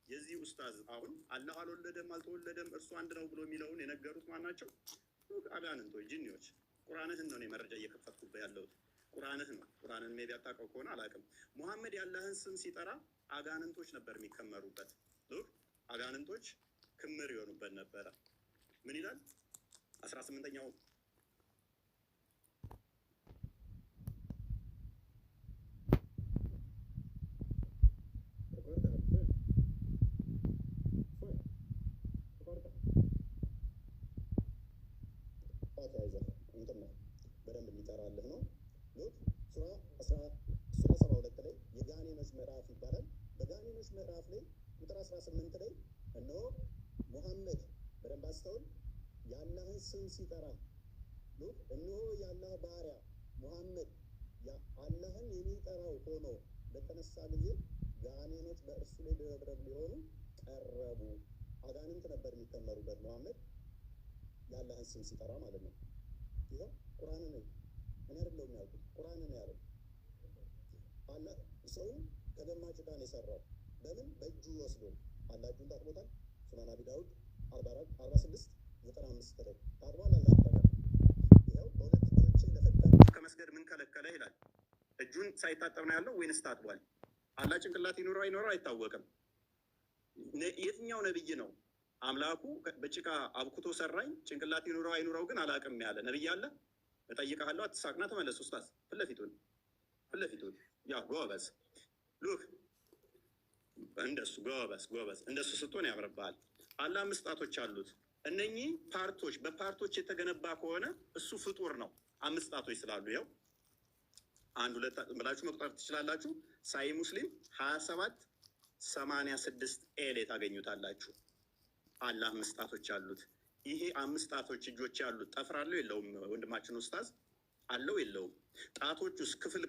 የዚህ ኡስታዝ አሁን አላህ አልወለደም አልተወለደም እርሱ አንድ ነው ብሎ የሚለውን የነገሩት ማን ናቸው? አጋንንቶች፣ ጂኒዎች። ቁርአንህን ነው እኔ መረጃ እየከፈትኩበት ያለሁት። ቁርአንህን ነው። ቁርአንን ሜቢ አታውቀው ከሆነ አላውቅም። ሙሐመድ ያላህን ስም ሲጠራ አጋንንቶች ነበር የሚከመሩበት። አጋንንቶች ክምር ይሆኑበት ነበረ። ምን ይላል 18ኛው በደንብ የሚጠራልህ ነው። ሱራ 72 ላይ የጋኔኖች ምዕራፍ ይባላል። በጋኔኖች ምዕራፍ ላይ ቁጥር 18 ላይ እነሆ ሙሐመድ በደንብ አስተውል፣ የአላህን ስም ሲጠራ እነሆ የአላህ ባሪያ ሙሐመድ አላህን የሚጠራው ሆኖ በተነሳ ጊዜ ጋኔኖች በእርሱ ላይ ለረብረብ ሊሆኑ ቀረቡ። አጋንንት ነበር የሚከመሩበት ሙሐመድ የአላህን ስም ሲጠራ ማለት ነው። ይኸው ቁርአን ነው። እኔ አይደለሁም ያልኩት፣ ቁርአን ነው ያለው። አላህ ሰውን ከደማጭ ዕቃ ነው የሰራው። በምን? በእጁ ወስዶ አላህ እጁን ታጥቦታል። ሱናን አቢ ዳውድ 44 46 95 ላይ ታጥቧል። አላህ ይኸው በሁለት እጆች ለፈጠረ ከመስገድ ምን ከለከለ ይላል። እጁን ሳይታጠብ ነው ያለው ወይንስ ታጥቧል? አላህ ጭንቅላት ይኖረው አይኖረው አይታወቅም። የትኛው ነብይ ነው አምላኩ በጭቃ አብኩቶ ሰራኝ ጭንቅላት ይኑረው አይኑረው ግን አላውቅም ያለ ነብይ አለ? እጠይቅሃለሁ፣ አትሳቅና ተመለስ። ኡስታዝ ፊት ለፊቱን ያ ጎበዝ ሉክ እንደሱ ጎበዝ እንደሱ ስትሆን ያምርብሃል። አላህ 5 ጣቶች አሉት። እነኚህ ፓርቶች በፓርቶች የተገነባ ከሆነ እሱ ፍጡር ነው። 5 ጣቶች ስላሉ ይኸው 1 2 ብላችሁ መቁጠር ትችላላችሁ። ሳይ ሙስሊም 27 86 ኤሌ ታገኙታላችሁ። አላህ 5 ጣቶች አሉት። ይሄ 5 ጣቶች እጆች ያሉት ጠፍር አለው የለውም? ወንድማችን ኡስታዝ አለው የለውም? ጣቶቹስ ክፍል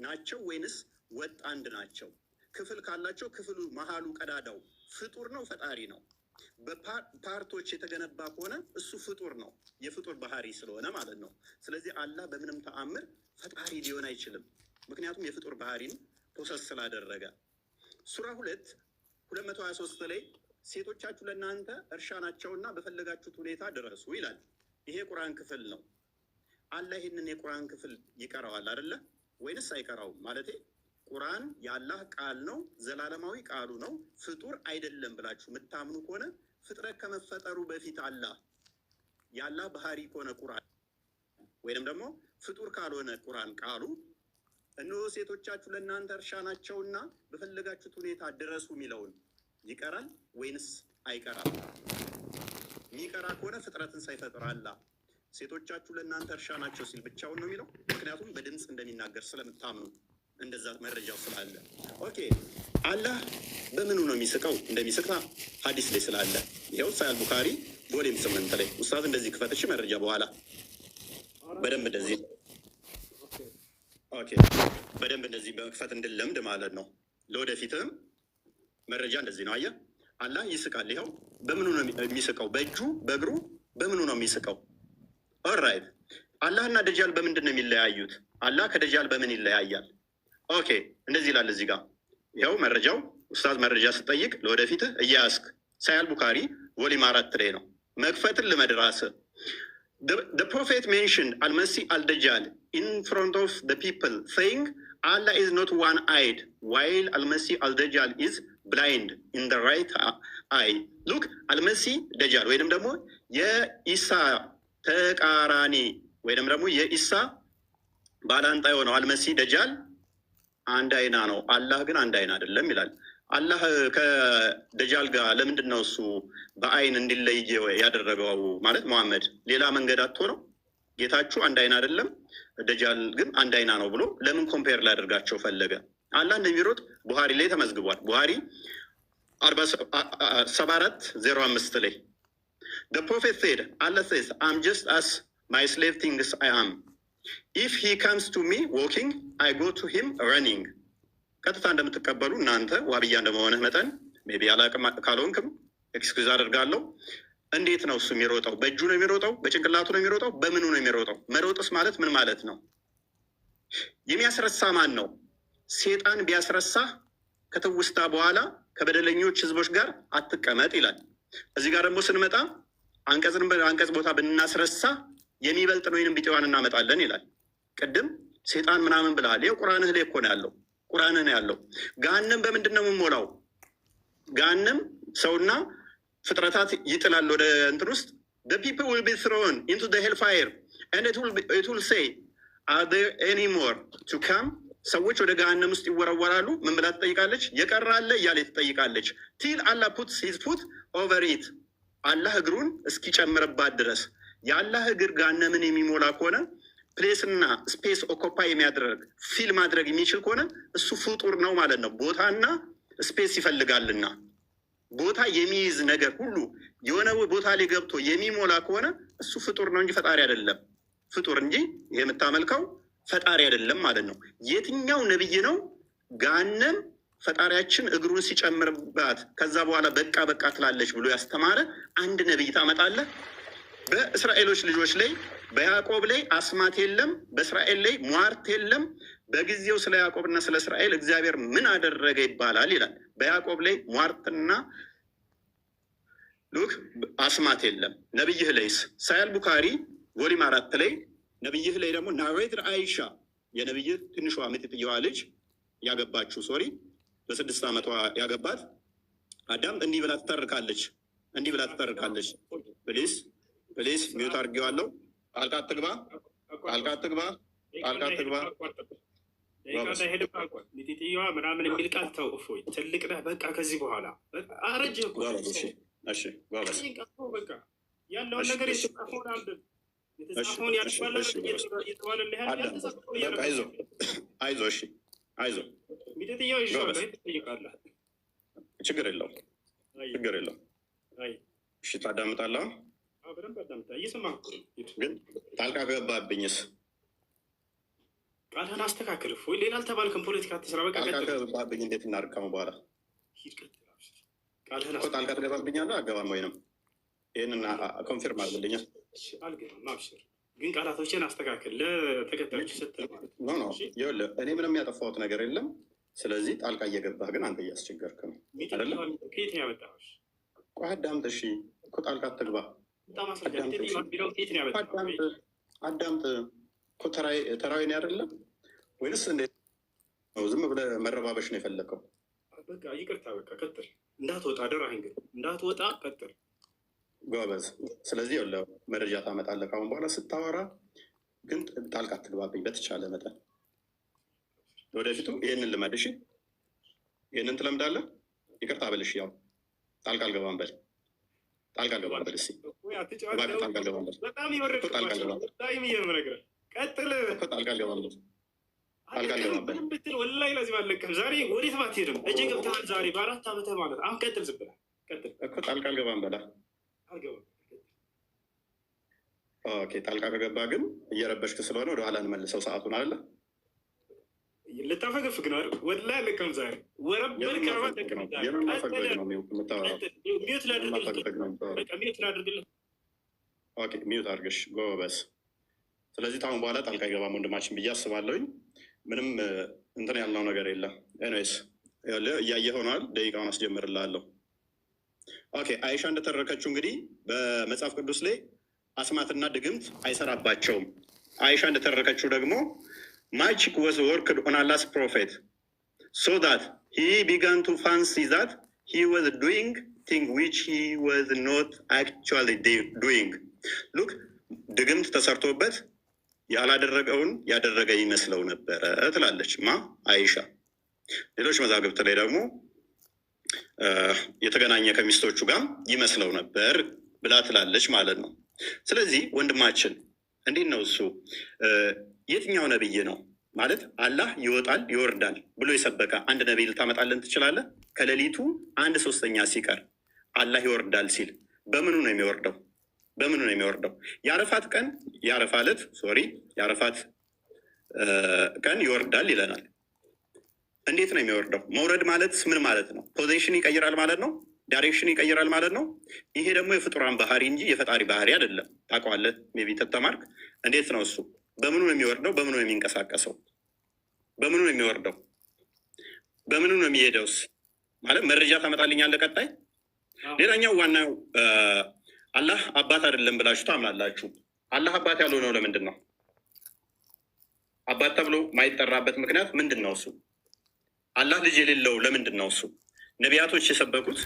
ናቸው ወይንስ ወጥ አንድ ናቸው? ክፍል ካላቸው ክፍሉ መሀሉ ቀዳዳው ፍጡር ነው ፈጣሪ ነው? በፓርቶች የተገነባ ከሆነ እሱ ፍጡር ነው፣ የፍጡር ባህሪ ስለሆነ ማለት ነው። ስለዚህ አላህ በምንም ተአምር ፈጣሪ ሊሆን አይችልም፣ ምክንያቱም የፍጡር ባህሪን ፕሮሰስ ስላደረገ። ሱራ 223 ላይ ሴቶቻችሁ ለእናንተ እርሻ ናቸውና በፈለጋችሁት ሁኔታ ድረሱ ይላል። ይሄ ቁርአን ክፍል ነው። አላህ ይህንን የቁርአን ክፍል ይቀራዋል አይደለ ወይንስ አይቀራውም? ማለቴ ቁርአን የአላህ ቃል ነው፣ ዘላለማዊ ቃሉ ነው፣ ፍጡር አይደለም ብላችሁ የምታምኑ ከሆነ ፍጥረት ከመፈጠሩ በፊት አላህ የአላህ ባህሪ ከሆነ ቁርአን ወይንም ደግሞ ፍጡር ካልሆነ ቁርአን ቃሉ እነሆ ሴቶቻችሁ ለእናንተ እርሻ ናቸውና በፈለጋችሁት ሁኔታ ድረሱ የሚለውን ይቀራል ወይንስ አይቀራም? የሚቀራ ከሆነ ፍጥረትን ሳይፈጥር አላህ ሴቶቻችሁ ለእናንተ እርሻ ናቸው ሲል ብቻውን ነው የሚለው። ምክንያቱም በድምፅ እንደሚናገር ስለምታምኑ እንደዛ መረጃው ስላለ። ኦኬ አላህ በምኑ ነው የሚስቀው? እንደሚስቅ ሀዲስ ላይ ስላለ ይኸው ሳሂህ ቡኻሪ ቮሊም 8 ላይ ኡስታዝ እንደዚህ ክፈትሽ መረጃ በኋላ በደንብ እንደዚህ ኦኬ በደንብ እንደዚህ በመክፈት እንድለምድ ማለት ነው። ለወደፊትም መረጃ እንደዚህ ነው። አየህ አላህ ይስቃል። ይኸው በምኑ ነው የሚስቀው? በእጁ በእግሩ በምኑ ነው የሚስቀው? ኦልራይት አላህና ደጃል በምንድን ነው የሚለያዩት? አላህ ከደጃል በምን ይለያያል? ኦኬ እንደዚህ ይላል እዚህ ጋር ይኸው መረጃው ኡስታዝ መረጃ ስጠይቅ ለወደፊትህ እያያስክ ሳሂህ ቡኻሪ ቮሊም 4 ላይ ነው። መክፈትን ልመድራስ The prophet mentioned Al-Masih al-Dajjal in front of the people saying Allah is not one-eyed while Al-Masih al-Dajjal is blind in the right eye. Look, Al-Masih Dajjal ወይንም ደግሞ የኢሳ ተቃራኒ ወይንም ደግሞ የኢሳ ባላንጣ የሆነው አልመሲህ ደጃል አንድ አይና ነው፣ አላህ ግን አንድ አይና አይደለም ይላል። አላህ ከደጃል ጋር ለምንድን ነው እሱ በአይን እንዲለይ ያደረገው? ማለት መሐመድ ሌላ መንገድ አጥቶ ነው ጌታችሁ አንድ አይና አይደለም ደጃል ግን አንድ አይና ነው ብሎ ለምን ኮምፔር ላደርጋቸው ፈለገ? አላህ እንደሚሮጥ ቡሃሪ ላይ ተመዝግቧል። ቡሃሪ 74:05 ላይ The prophet said, Allah says, I'm just as my slave thinks I am. If he comes to me walking, I go to him running. ቀጥታ እንደምትቀበሉ እናንተ ዋብያ እንደመሆንህ መጠን ሜቢ አላቅም ካልሆንክም ኤክስኪውዝ አደርጋለሁ። እንዴት ነው እሱ የሚሮጠው? በእጁ ነው የሚሮጠው? በጭንቅላቱ ነው የሚሮጠው? በምኑ ነው የሚሮጠው? መሮጥስ ማለት ምን ማለት ነው? የሚያስረሳ ማን ነው? ሴጣን ቢያስረሳ ከትውስታ በኋላ ከበደለኞች ህዝቦች ጋር አትቀመጥ ይላል። እዚህ ጋር ደግሞ ስንመጣ አንቀጽ ቦታ ብናስረሳ የሚበልጥ ነው ወይንም ቢጤዋን እናመጣለን ይላል። ቅድም ሴጣን ምናምን ብለሃል። ይኸው ቁርአንህ ላይ እኮ ነው ያለው። ቁርአንህ ነው ያለው። ገሃነም በምንድን ነው የምሞላው? ገሃነም ሰውና ፍጥረታት ይጥላል ወደ እንትን ውስጥ the people will be thrown into the hellfire and it will say are there any more to come? ሰዎች ወደ ገሃነም ውስጥ ይወረወራሉ። ምን ብላ ትጠይቃለች? የቀረ አለ እያለ ትጠይቃለች። till Allah puts his foot over it አላህ እግሩን እስኪጨምርባት ድረስ። የአላህ እግር ገሃነምን የሚሞላ ከሆነ ፕሌስና ስፔስ ኦኮፓይ የሚያደርግ ፊል ማድረግ የሚችል ከሆነ እሱ ፍጡር ነው ማለት ነው። ቦታና ስፔስ ይፈልጋልና ቦታ የሚይዝ ነገር ሁሉ የሆነ ቦታ ላይ ገብቶ የሚሞላ ከሆነ እሱ ፍጡር ነው እንጂ ፈጣሪ አይደለም። ፍጡር እንጂ የምታመልከው ፈጣሪ አይደለም ማለት ነው። የትኛው ነብይ ነው ገሃነም ፈጣሪያችን እግሩን ሲጨምርባት ከዛ በኋላ በቃ በቃ ትላለች ብሎ ያስተማረ አንድ ነብይ ታመጣለህ? በእስራኤሎች ልጆች ላይ በያዕቆብ ላይ አስማት የለም፣ በእስራኤል ላይ ሟርት የለም። በጊዜው ስለ ያዕቆብና ስለ እስራኤል እግዚአብሔር ምን አደረገ ይባላል ይላል። በያዕቆብ ላይ ሟርትና ሉክ አስማት የለም። ነብይህ ላይስ ሳያል ቡካሪ ቮሊም 4 ላይ ነብይህ ላይ ደግሞ ናሬትር አይሻ የነብይህ ትንሿ ምትትየዋ ልጅ ያገባችው በ6 ዓመቷ ያገባት አዳም እንዲህ ብላ ትተርካለች። ፕሊስ ሚዩት አድርጌዋለሁ። ጣልቃ አትግባ። ሚጢጥየዋ ምናምን የሚል ቃል ተው። እፎይ ትልቅ ነህ በቃ። ከዚህ በኋላ አረጀ በቃ ያለውን ነገር የተጻፈውን አንብብ። የተጻፈውን አይዞህ ሚጢጥየዋ ይዤዋለሁ። ትጠይቃለህ። ችግር የለውም። እሺ ታዳምጣለህ። በደንብ አዳምጣ። እየሰማህ ግን ጣልቃ ገባብኝስ? ቃልህን አስተካክል። እፎይ ሌላ አልተባልክም። ፖለቲካ አትስራ። በቃ ጣልቃ ገባብኝ። እንዴት እናድርገው? በኋላ ጣልቃ ትገባብኛለህ? አገባም ወይንም ይህንን ኮንፊርም አድርግልኛል። አልገባም። አብሽር። ግን ቃላቶችን አስተካክል ለተከታዮች ስትል ማለት ነው። ይኸውልህ እኔ ምንም ያጠፋሁት ነገር የለም። ስለዚህ ጣልቃ እየገባህ ግን አንተ እያስቸገርክ ነው አይደለም? ከየት ነው ያመጣኸው? ቆይ አዳምጥ። እሺ እኮ ጣልቃ አትግባ። አዳምጥ እኮ ተራዊን አይደለም ወይንስ እንዴት ነው? ዝም ብለህ መረባበሽ ነው የፈለከው? በቃ ይቅርታ። በቃ ቀጥል። እንዳትወጣ አደራህን። ግን እንዳትወጣ ቀጥል። ጎበዝ። ስለዚህ መረጃ ታመጣለህ ካሁን በኋላ ስታወራ። ግን ጣልቃ አትግባብኝ በተቻለ መጠን። ወደፊቱ ይህንን ልመድ። እሺ ይህንን ትለምዳለህ። ይቅርታ በልሽ። ያው ጣልቃ አልገባም በል። ጣልቃ አልገባም በል። እስኪ ጣልቃ አልገባም በል። በጣም ይወርድ። ጣልቃ አልገባም በል። ቀጥል። ጣልቃ አልገባም በል። ጣልቃ አልገባም በል ብትል ወላሂ ለዚህ አለቅም። ዛሬ ወዴት አትሄድም። እጅ ገብተሃል ዛሬ በ4 ዓመት ማለት። አሁን ቀጥል። ዝም ብለህ ቀጥል እኮ። ጣልቃ አልገባም በላ። ኦኬ ጣልቃ ከገባ ግን እየረበሽክ ስለሆነ ወደኋላ እንመልሰው ሰዓቱን አለ። ልታፈገፍግ ነው አይደል? ወላሂ አለቅም ዛሬ ወረበል የምናፈግ ነው የምታወራው። ሚዩት ላድርግልህ። ኦኬ ሚዩት አድርገሽ ጎበዝ። ስለዚህ ታሁን በኋላ ጣልቃ አይገባም ወንድማችን ብዬ አስባለሁኝ። ምንም እንትን ያልነው ነገር የለም። ኤኒዌይስ እያየ ሆኗል። ደቂቃውን አስጀምርልሃለሁ። ኦኬ አይሻ እንደተረከችው እንግዲህ በመጽሐፍ ቅዱስ ላይ አስማትና ድግምት አይሰራባቸውም። አይሻ እንደተረከችው ደግሞ magic was worked on Allah's prophet so that he began to fancy that he was doing things which he was not actually doing. Look, ድግምት ተሰርቶበት ያላደረገውን ያደረገ ይመስለው ነበረ ትላለች አይሻ። ሌሎች መዛግብት ላይ ደግሞ የተገናኘ ከሚስቶቹ ጋር ይመስለው ነበር ብላ ትላለች ማለት ነው። ስለዚህ ወንድማችን እንዴት ነው እሱ የትኛው ነብይ ነው ማለት አላህ ይወጣል ይወርዳል ብሎ የሰበከ አንድ ነብይ ልታመጣለን ትችላለህ? ከሌሊቱ 1/3 ሲቀር አላህ ይወርዳል ሲል በምኑ ነው የሚወርደው? የአረፋት ቀን የአረፋት ቀን ይወርዳል ይለናል። እንዴት ነው የሚወርደው? መውረድ ማለት ምን ማለት ነው? ፖዚሽን ይቀይራል ማለት ነው። ዳይሬክሽን ይቀይራል ማለት ነው። ይሄ ደግሞ የፍጡራን ባህሪ እንጂ የፈጣሪ ባህሪ አይደለም። ታውቀዋለህ ሜይ ቢ ተተማርክ። እንዴት ነው እሱ? በምኑ ነው የሚወርደው? በምኑ ነው የሚንቀሳቀሰው? በምኑ ነው የሚወርደው? በምኑ ነው የሚሄደውስ? ማለት መረጃ ታመጣልኛለህ ቀጣይ። ሌላኛው ዋናው አላህ አባት አይደለም ብላችሁ ታምናላችሁ። አላህ አባት ያልሆነው ለምንድን ነው? አባት ተብሎ ማይጠራበት ምክንያት ምንድን ነው? እሱ አላህ ልጅ የሌለው ለምንድን ነው? እሱ ነቢያቶች የሰበኩት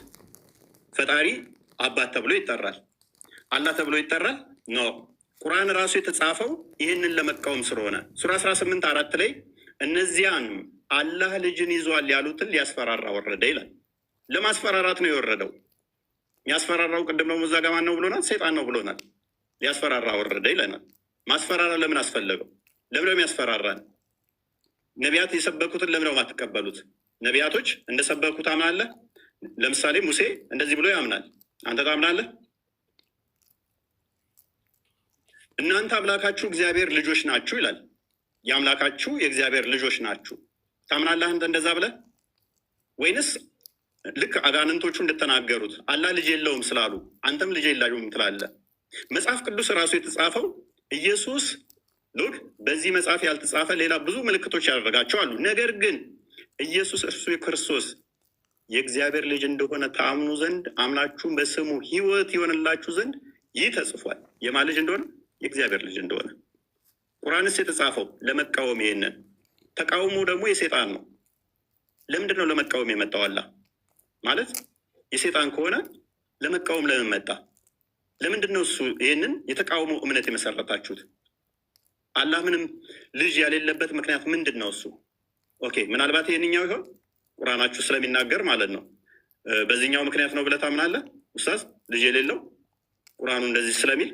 ፈጣሪ አባት ተብሎ ይጠራል፣ አላህ ተብሎ ይጠራል ኖ። ቁርአን ራሱ የተጻፈው ይህንን ለመቃወም ስለሆነ ሱራ 18:4 ላይ እነዚያን አላህ ልጅን ይዟል ያሉትን ሊያስፈራራ ወረደ ይላል። ለማስፈራራት ነው የወረደው። የሚያስፈራራው ቅድም ደግሞ እዛ ጋ ማን ነው ብሎናል? ሰይጣን ነው ብሎናል። ሊያስፈራራ ወረደ ይለናል። ማስፈራራ ለምን አስፈለገው? ለምነው የሚያስፈራራን? ነቢያት የሰበኩትን ለምነው ማትቀበሉት? ነቢያቶች እንደሰበኩት አምናለህ? ለምሳሌ ሙሴ እንደዚህ ብሎ ያምናል። አንተ ታምናለህ? እናንተ አምላካችሁ እግዚአብሔር ልጆች ናችሁ ይላል። የአምላካችሁ የእግዚአብሔር ልጆች ናችሁ ታምናለህ አንተ እንደዛ ብለህ? ወይንስ ልክ አጋንንቶቹ እንደተናገሩት አላህ ልጅ የለውም ስላሉ አንተም ልጅ የላችሁም ትላለህ? መጽሐፍ ቅዱስ ራሱ የተጻፈው ኢየሱስ ሉክ በዚህ መጽሐፍ ያልተጻፈ ሌላ ብዙ ምልክቶች ያደረጋቸው አሉ። ነገር ግን ኢየሱስ እርሱ የክርስቶስ የእግዚአብሔር ልጅ እንደሆነ ታምኑ ዘንድ አምናችሁም በስሙ ሕይወት ይሆንላችሁ ዘንድ ይህ ተጽፏል። የማን ልጅ እንደሆነ? የእግዚአብሔር ልጅ እንደሆነ። ቁርአንስ የተጻፈው ለመቃወም፣ ይሄንን ተቃውሞ ደግሞ የሴጣን ነው። ለምንድን ነው ለመቃወም የመጣው? አላህ ማለት የሴጣን ከሆነ ለመቃወም ለምን መጣ? ለምንድን ነው እሱ ይህንን የተቃውሞ እምነት የመሰረታችሁት? አላህ ምንም ልጅ ያሌለበት ምክንያት ምንድን ነው እሱ? ኦኬ ምናልባት ይህንኛው ይሆን ቁርአናችሁ ስለሚናገር ማለት ነው። በዚህኛው ምክንያት ነው ብለህ ታምናለህ ኡስታዝ? ልጅ የሌለው ቁርአኑ እንደዚህ ስለሚል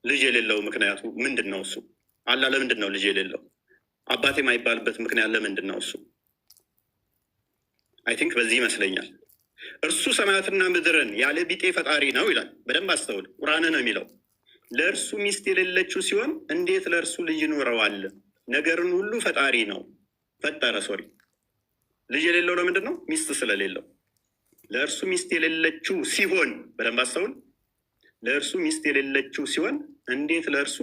ልጅ የሌለው ምክንያቱ ምንድን ነው እሱ? አላህ ለምንድን ነው ልጅ የሌለው? አባቴ የማይባልበት ምክንያት ለምንድን ነው እሱ? አይ ቲንክ በዚህ ይመስለኛል። እርሱ ሰማያትና ምድርን ያለ ቢጤ ፈጣሪ ነው ይላል። በደንብ አስተውል። ቁርአን ነው የሚለው። ለእርሱ ሚስት የሌለችው ሲሆን እንዴት ለእርሱ ልጅ ይኖረዋል? ነገርን ሁሉ ፈጣሪ ነው ፈጠረ። ሶሪ ልጅ የሌለው ለምንድን ነው? ሚስት ስለሌለው። ለእርሱ ሚስት የሌለችው ሲሆን፣ በደንብ አስተውል። ለእርሱ ሚስት የሌለችው ሲሆን እንዴት ለእርሱ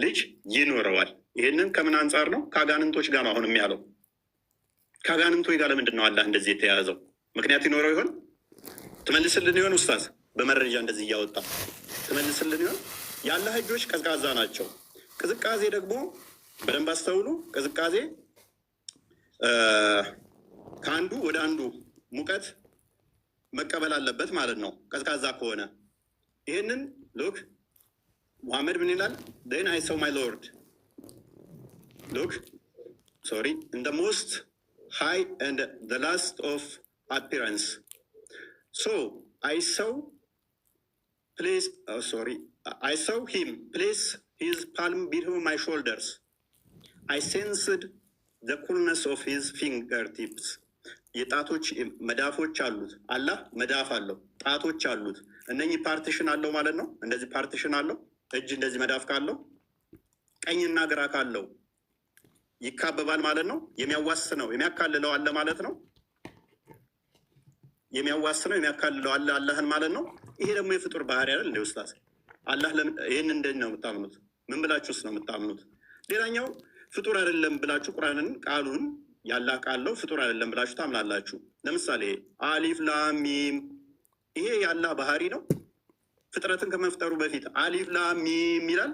ልጅ ይኖረዋል? ይህንን ከምን አንጻር ነው? ከአጋንንቶች ጋር ነው አሁንም ያለው። ከአጋንንቶች ጋር ለምንድን ነው አላህ እንደዚህ የተያያዘው? ምክንያት ይኖረው ይሆን? ትመልስልን ይሆን ኡስታዝ? በመረጃ እንደዚህ እያወጣ ትመልስልን ይሆን? የአላህ እጆች ቀዝቃዛ ናቸው። ቅዝቃዜ ደግሞ በደንብ አስተውሉ። ቅዝቃዜ ከአንዱ ወደ አንዱ ሙቀት መቀበል አለበት ማለት ነው። ቀዝቃዛ ከሆነ ይህንን ሉክ ሙሐመድ ምን ይላል? then I saw my Lord look sorry in the most high and the last of appearance, so I saw place I saw him place his palm between my shoulders. I sensed the coolness of his fingertips. የጣቶች መዳፎች አሉት። አላህ መዳፍ አለው፣ ጣቶች አሉት። እነኚህ ፓርቲሽን አለው ማለት ነው። እንደዚህ ፓርቲሽን አለው። እጅ እንደዚህ መዳፍ ካለው ቀኝና ግራ ካለው ይካበባል ማለት ነው። የሚያዋስነው የሚያካልለው አለ ማለት ነው። የሚያዋስነው የሚያካልለው አለ አላህን ማለት ነው። ይሄ ደግሞ የፍጡር ባህሪ አይደል እንደ ኡስታዝ? አላህ ይህን እንደት ነው የምታምኑት? ምን ብላችሁስ ነው የምታምኑት? ሌላኛው ፍጡር አይደለም ብላችሁ ቁርአንን ቃሉን ያላህ ቃል ነው ፍጡር አይደለም ብላችሁ ታምናላችሁ። ለምሳሌ አሊፍ ላም ሚም፣ ይሄ ያላህ ባህሪ ነው። ፍጥረትን ከመፍጠሩ በፊት አሊፍ ላም ሚም ይላል።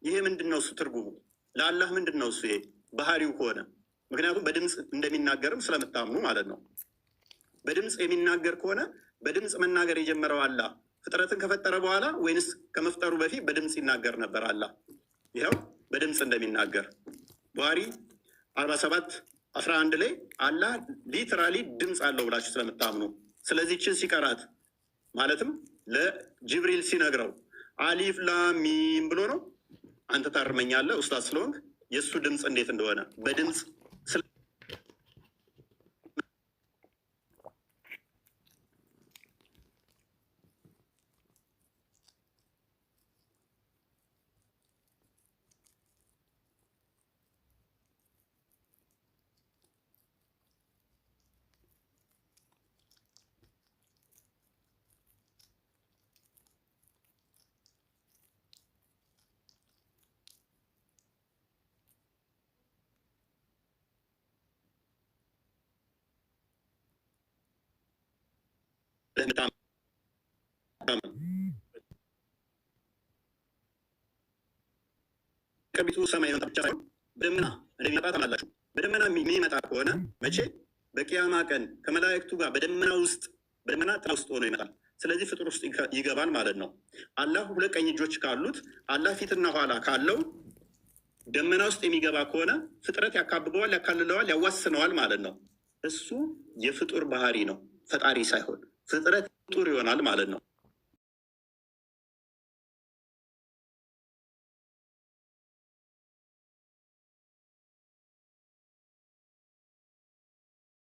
ይሄ ምንድን ነው እሱ ትርጉሙ? ለአላህ ምንድን ነው እሱ? ይሄ ባህሪው ከሆነ ምክንያቱም በድምፅ እንደሚናገርም ስለምታምኑ ማለት ነው። በድምፅ የሚናገር ከሆነ በድምፅ መናገር የጀመረው አላህ ፍጥረትን ከፈጠረ በኋላ ወይንስ ከመፍጠሩ በፊት በድምፅ ይናገር ነበር አላህ? ይኸው በድምፅ እንደሚናገር ቡሃሪ 47:11 ላይ አላህ ሊትራሊ ድምፅ አለው ብላችሁ ስለምታምኑ፣ ስለዚህ ችን ሲቀራት ማለትም ለጅብሪል ሲነግረው አሊፍ ላም ሚም ብሎ ነው። አንተ ታርመኛለህ ኡስታዝ ስለሆንክ የእሱ ድምፅ እንዴት እንደሆነ በድምፅ ቅርቢቱ ሰማይ ብቻ ሳይሆን በደመና እንደሚመጣ ታምናላችሁ። በደመና የሚመጣ ከሆነ መቼ? በቂያማ ቀን ከመላእክቱ ጋር በደመና ጥላ ውስጥ ሆኖ ይመጣል። ስለዚህ ፍጡር ውስጥ ይገባል ማለት ነው። አላህ ሁለት ቀኝ እጆች ካሉት አላህ ፊትና ኋላ ካለው ደመና ውስጥ የሚገባ ከሆነ ፍጥረት ያካብበዋል፣ ያካልለዋል፣ ያዋስነዋል ማለት ነው። እሱ የፍጡር ባህሪ ነው፣ ፈጣሪ ሳይሆን ፍጥረት ፍጡር ይሆናል ማለት ነው።